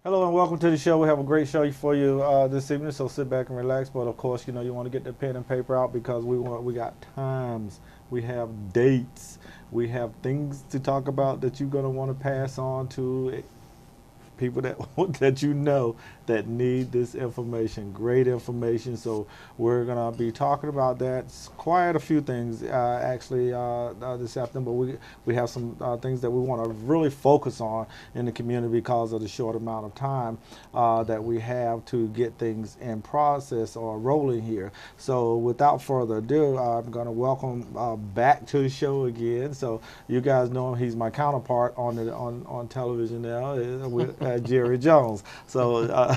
Hello and welcome to the show. We have a great show for you this evening, so sit back and relax. But of course, you want to get the pen and paper out because we got times, we have dates, we have things to talk about that you're gonna want to pass on to people that that that need this information, great information. So we're gonna be talking about that. It's quite a few things this afternoon, but we have some things that we want to really focus on in the community because of the short amount of time that we have to get things in process or rolling here. So without further ado, I'm gonna welcome back to the show again. So you guys know him; he's my counterpart on television now. Jerry Jones. So,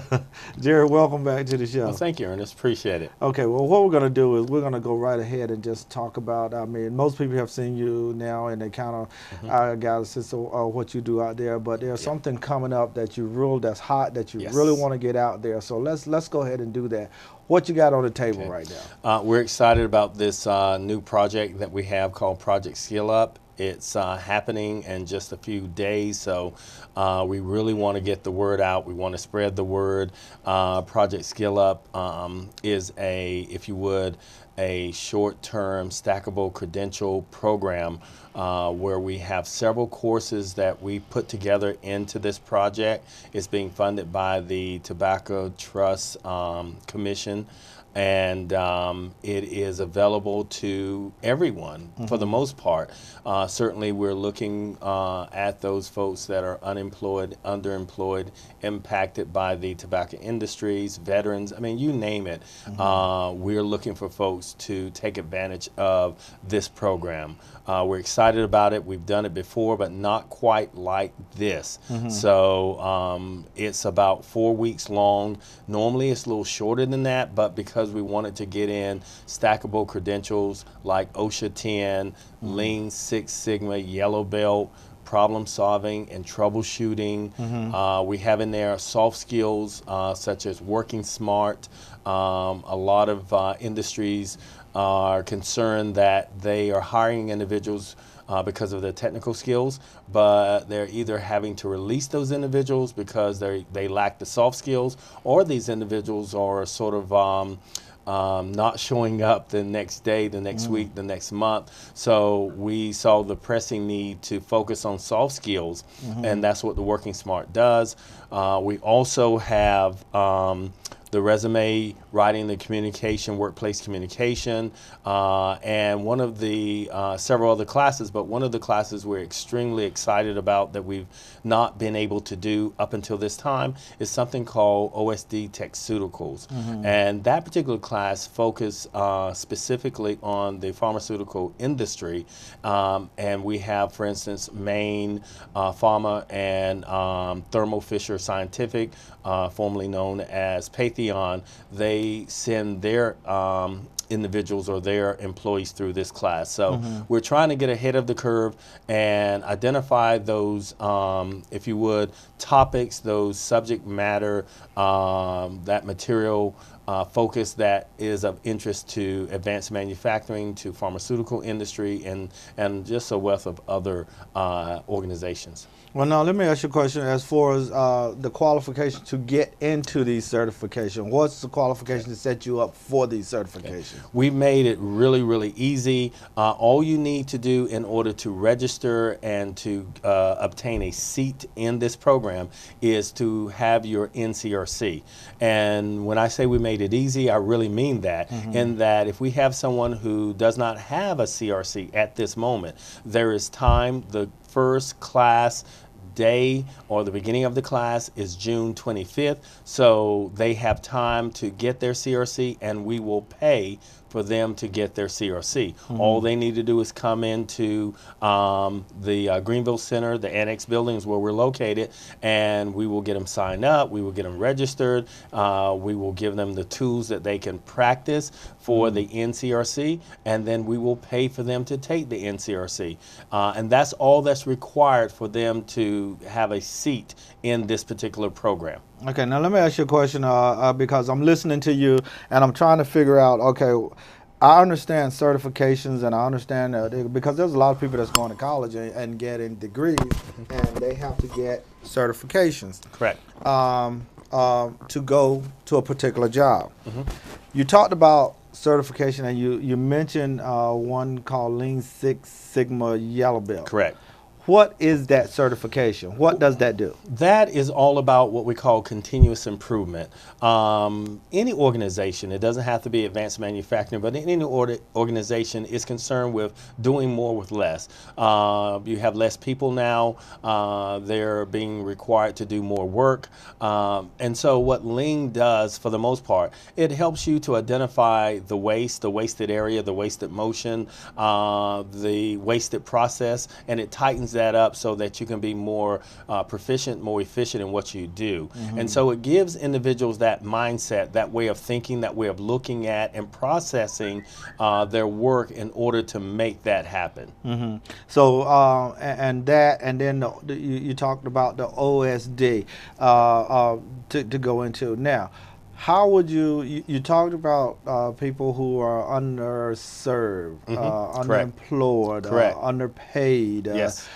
Jerry, welcome back to the show. Well, thank you, Ernest. Appreciate it. Okay, well, what we're going to do is we're going to go right ahead and just talk about. I mean, most people have seen you now, and they kind of got a sense of what you do out there. But there's something coming up that that's hot that you really want to get out there. So let's go ahead and do that. What you got on the table right now? We're excited about this new project that we have called Project Skill Up. It's happening in just a few days, so we really want to get the word out. We want to spread the word. Project Skill Up is if you would, a short-term stackable credential program where we have several courses that we put together into this project. It's being funded by the Tobacco Trust Commission. And it is available to everyone for the most part. Certainly we're looking at those folks that are unemployed, underemployed, impacted by the tobacco industries, veterans, I mean, you name it. We're looking for folks to take advantage of this program. We're excited about it. We've done it before, but not quite like this. So it's about 4 weeks long. Normally it's a little shorter than that, but because we wanted to get in stackable credentials like OSHA 10, Lean Six Sigma, Yellow Belt, problem solving and troubleshooting. We have in there soft skills such as working smart. A lot of industries are concerned that they are hiring individuals because of their technical skills, but they're either having to release those individuals because they lack the soft skills, or these individuals are sort of not showing up the next day, the next week, the next month. So we saw the pressing need to focus on soft skills, and that's what the Working Smart does. We also have the resume writing, the communication, workplace communication, and one of the several other classes, but one of the classes we're extremely excited about that we've not been able to do up until this time is something called OSD Techceuticals. And that particular class focused specifically on the pharmaceutical industry. And we have, for instance, Maine Pharma and Thermo Fisher Scientific, formerly known as Patheon. They send their individuals or their employees through this class. So we're trying to get ahead of the curve and identify those, if you would, topics, those subject matter, that material focus that is of interest to advanced manufacturing, to pharmaceutical industry, and just a wealth of other organizations. Well, now let me ask you a question as far as the qualification to get into these certifications. What's the qualification to set you up for these certifications? We've made it really, really easy. All you need to do in order to register and to obtain a seat in this program is to have your NCRC. And when I say we made it easy, I really mean that, in that if we have someone who does not have a CRC at this moment, there is time. The first class day or the beginning of the class is June 25th, so they have time to get their CRC, and we will pay for them to get their CRC. All they need to do is come into the Greenville Center, the annex buildings where we're located, and we will get them signed up, we will get them registered, we will give them the tools that they can practice for the NCRC, and then we will pay for them to take the NCRC. And that's all that's required for them to have a seat in this particular program. Okay, now let me ask you a question because I'm listening to you and I'm trying to figure out, okay, I understand certifications, and I understand because there's a lot of people that's going to college and getting degrees, and they have to get certifications. Correct. To go to a particular job. You talked about certification, and you mentioned one called Lean Six Sigma Yellow Belt. Correct. What is that certification? What does that do? That is all about what we call continuous improvement. Any organization, it doesn't have to be advanced manufacturing, but any organization is concerned with doing more with less. You have less people now. They're being required to do more work. And so what Lean does, for the most part, it helps you to identify the waste, the wasted area, the wasted motion, the wasted process, and it tightens that up so that you can be more proficient, more efficient in what you do. And so it gives individuals that mindset, that way of thinking, that way of looking at and processing their work in order to make that happen. So and then you talked about the OSD to go into now. How would you talked about people who are underserved, underemployed, underpaid, Yes.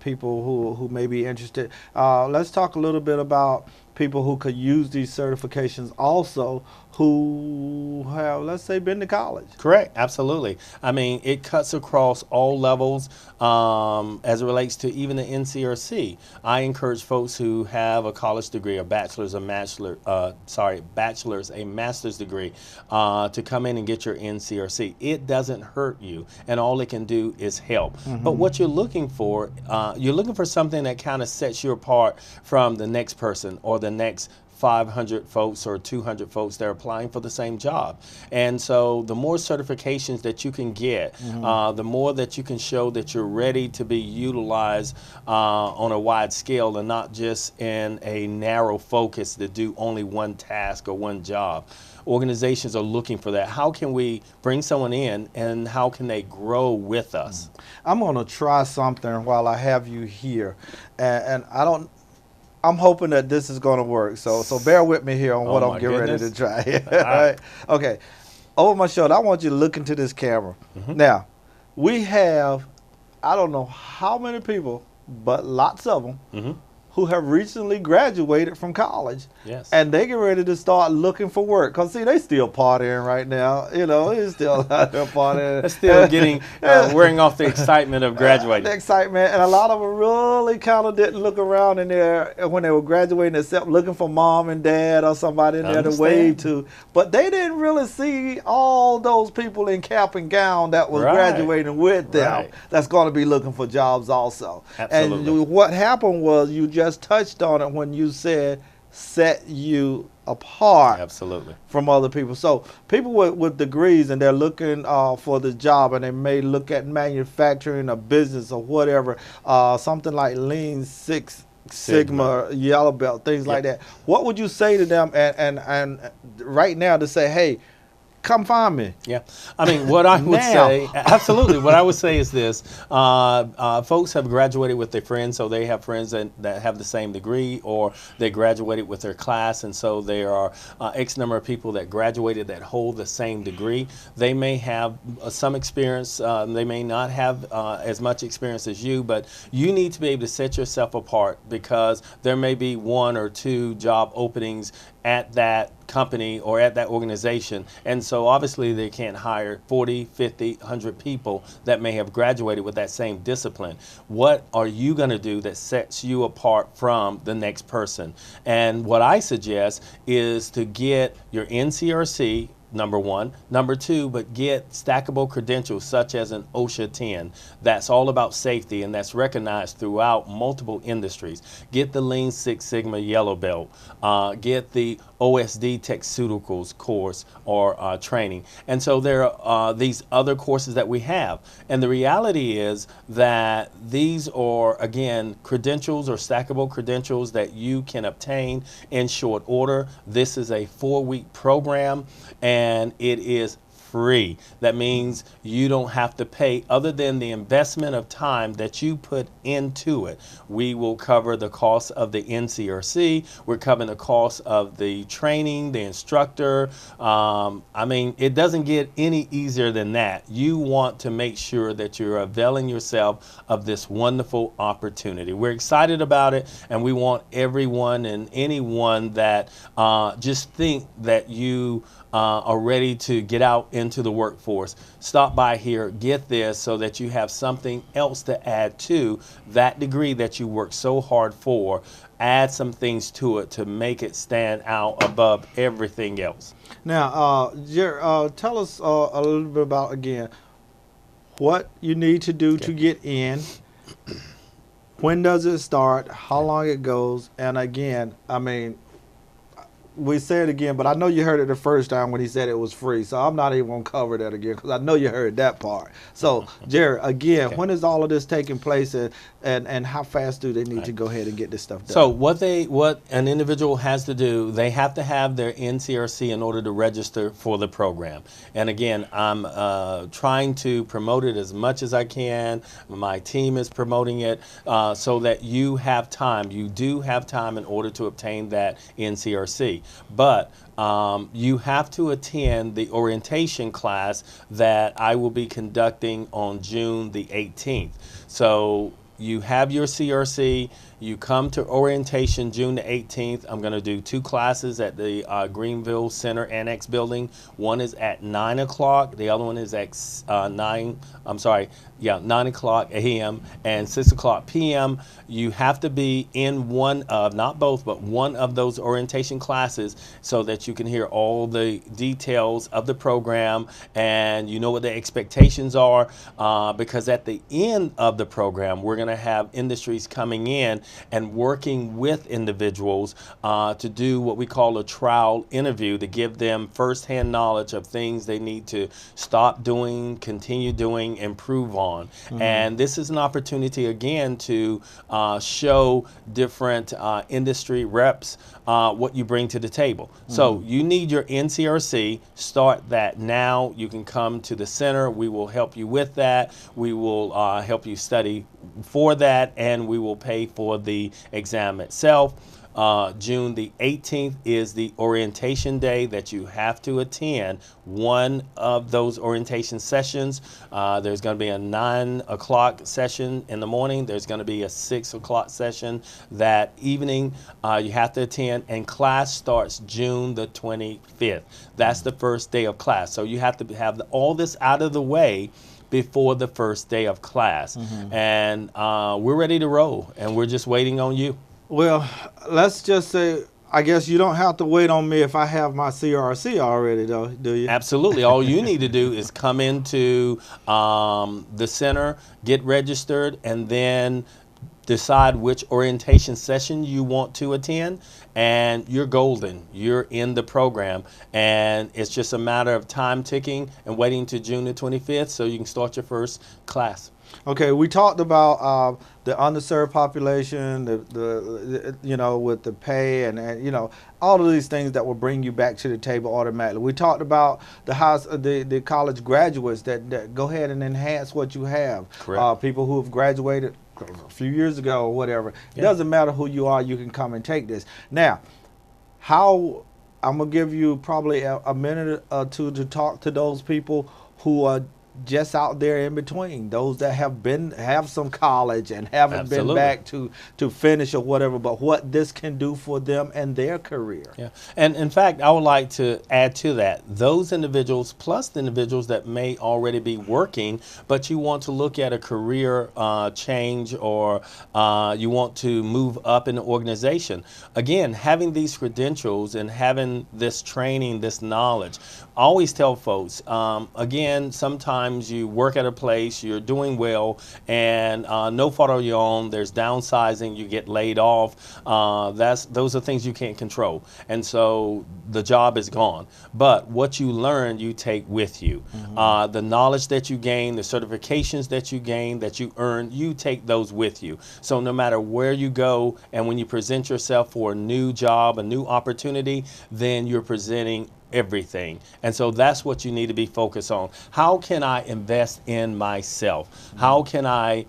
people who may be interested. Let's talk a little bit about people who could use these certifications also, who have, let's say, been to college. Correct, absolutely. I mean, it cuts across all levels as it relates to even the NCRC. I encourage folks who have a college degree, a bachelor's, a master's degree, to come in and get your NCRC. It doesn't hurt you, and all it can do is help. But what you're looking for something that kind of sets you apart from the next person or the next 500 folks or 200 folks that are applying for the same job. And so the more certifications that you can get, the more that you can show that you're ready to be utilized on a wide scale and not just in a narrow focus to do only one task or one job. Organizations are looking for that. How can we bring someone in, and how can they grow with us? I'm going to try something while I have you here, and I'm hoping that this is going to work. So bear with me here on what I'm getting ready to try. All right. Okay. Over my shoulder, I want you to look into this camera. Now, we have, I don't know how many people, but lots of them, who have recently graduated from college. Yes. And they get ready to start looking for work. Because, see, they still partying right now. You know, it's still out there partying. They're still getting, wearing off the excitement of graduating. The excitement. And a lot of them really kind of didn't look around in there when they were graduating, except looking for mom and dad or somebody in there to wave to. But they didn't really see all those people in cap and gown that was graduating with them that's going to be looking for jobs also. Absolutely. And what happened was you just touched on it when you said set you apart from other people. So people with degrees, and they're looking for the job, and they may look at manufacturing, a business or whatever, something like Lean Six Sigma, Yellow Belt, things like that. What would you say to them and right now to say, hey, come find me? Yeah, I mean, what I would say, absolutely, what I would say is this. Folks have graduated with their friends, so they have friends that have the same degree, or they graduated with their class, and so there are X number of people that graduated that hold the same degree. They may have some experience, they may not have as much experience as you, but you need to be able to set yourself apart, because there may be 1 or 2 job openings at that company or at that organization, and so obviously they can't hire 40, 50, 100 people that may have graduated with that same discipline. What are you going to do that sets you apart from the next person? And what I suggest is to get your NCRC, number 1. Number 2, but get stackable credentials such as an OSHA 10. That's all about safety, and that's recognized throughout multiple industries. Get the Lean Six Sigma Yellow Belt. Get the OSD Techsuticals course or training. And so there are these other courses that we have. And the reality is that these are, again, credentials or stackable credentials that you can obtain in short order. This is a 4-week program, and it is free. That means you don't have to pay other than the investment of time that you put into it. We will cover the cost of the NCRC. We're covering the cost of the training, the instructor. I mean, it doesn't get any easier than that. You want to make sure that you're availing yourself of this wonderful opportunity. We're excited about it, and we want everyone and anyone that just think that you are ready to get out into the workforce, stop by here, get this so that you have something else to add to that degree that you worked so hard for. Add some things to it to make it stand out above everything else. Now, tell us a little bit about, again, what you need to do to get in. When does it start? How long it goes? And again, I mean, we say it again, but I know you heard it the first time when he said it was free. So I'm not even going to cover that again because I know you heard that part. So, Jerry, again, when is all of this taking place, and how fast do they need to go ahead and get this stuff done? So what an individual has to do, they have to have their NCRC in order to register for the program. And again, I'm trying to promote it as much as I can. My team is promoting it so that you have time. You do have time in order to obtain that NCRC. But you have to attend the orientation class that I will be conducting on June the 18th. So you have your CRC, you come to orientation June the 18th. I'm going to do 2 classes at the Greenville Center Annex building. One is at 9 o'clock. The other one is at 9 o'clock a.m. and 6 o'clock p.m. You have to be in one of, not both, but one of those orientation classes so that you can hear all the details of the program and you know what the expectations are, because at the end of the program, we're going to have industries coming in and working with individuals to do what we call a trial interview to give them firsthand knowledge of things they need to stop doing, continue doing, improve on. And this is an opportunity again to show different industry reps what you bring to the table. So you need your NCRC. Start that now. You can come to the center. We will help you with that. We will help you study for that, and we will pay for the exam itself. June the 18th is the orientation day that you have to attend one of those orientation sessions. There's going to be a 9 o'clock session in the morning. There's going to be a 6 o'clock session that evening. You have to attend, and class starts June the 25th. That's the first day of class. So you have to have all this out of the way before the first day of class. And we're ready to roll, and we're just waiting on you. Well, let's just say, I guess you don't have to wait on me if I have my CRC already, though, do you? Absolutely. All you need to do is come into the center, get registered, and then decide which orientation session you want to attend, and you're golden. You're in the program, and it's just a matter of time ticking and waiting to June the 25th so you can start your first class. Okay, we talked about the underserved population, the you know, with the pay and you know, all of these things that will bring you back to the table automatically. We talked about the college graduates that go ahead and enhance what you have. Correct. People who have graduated a few years ago or whatever. It doesn't matter who you are, you can come and take this. Now, how I'm gonna give you probably a minute or two to talk to those people who are just out there in between, those that have some college and haven't been back to finish or whatever, but what this can do for them and their career. Yeah, and in fact, I would like to add to that, those individuals plus the individuals that may already be working, but you want to look at a career change, or you want to move up in the organization. Again, having these credentials and having this training, this knowledge, I always tell folks, again, sometimes you work at a place, you're doing well, and no fault of your own, there's downsizing, you get laid off. Those are things you can't control. And so the job is gone. But what you learn, you take with you. The knowledge that you gain, the certifications that you gain, that you earn, you take those with you. So no matter where you go, and when you present yourself for a new job, a new opportunity, then you're presenting everything. And so that's what you need to be focused on. How can I invest in myself? How can I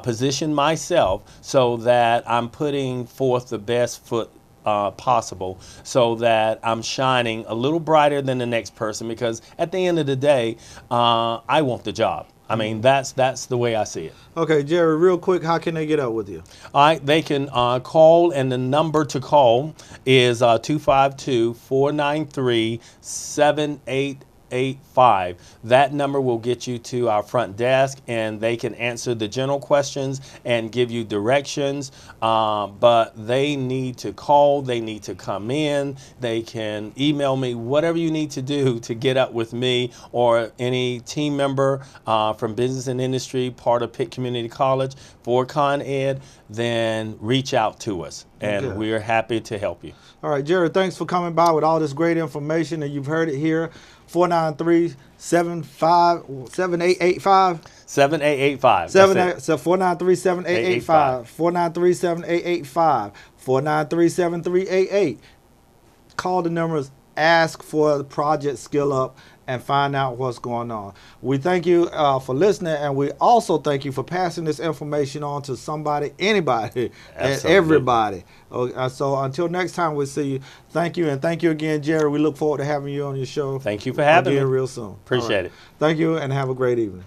position myself so that I'm putting forth the best foot possible, so that I'm shining a little brighter than the next person? Because at the end of the day, I want the job. I mean, that's the way I see it. Okay, Jerry, real quick, how can they get up with you? All right, they can call, and the number to call is 252-493-7885. That number will get you to our front desk, and they can answer the general questions and give you directions. But they need to call, they need to come in, they can email me, whatever you need to do to get up with me or any team member from business and industry, part of Pitt Community College for Con Ed, then reach out to us, and we're happy to help you. All right, Jerry, thanks for coming by with all this great information, and you've heard it here. 493-7885. 7885. So 493-7885. 493-7885. 493-7388. Call the numbers, ask for the Project Skill Up, and find out what's going on. We thank you for listening, and we also thank you for passing this information on to somebody, anybody, and everybody. So until next time we see you, thank you, and thank you again, Jerry. We look forward to having you on your show. Thank you for having me real soon. Appreciate it. Thank you, and have a great evening.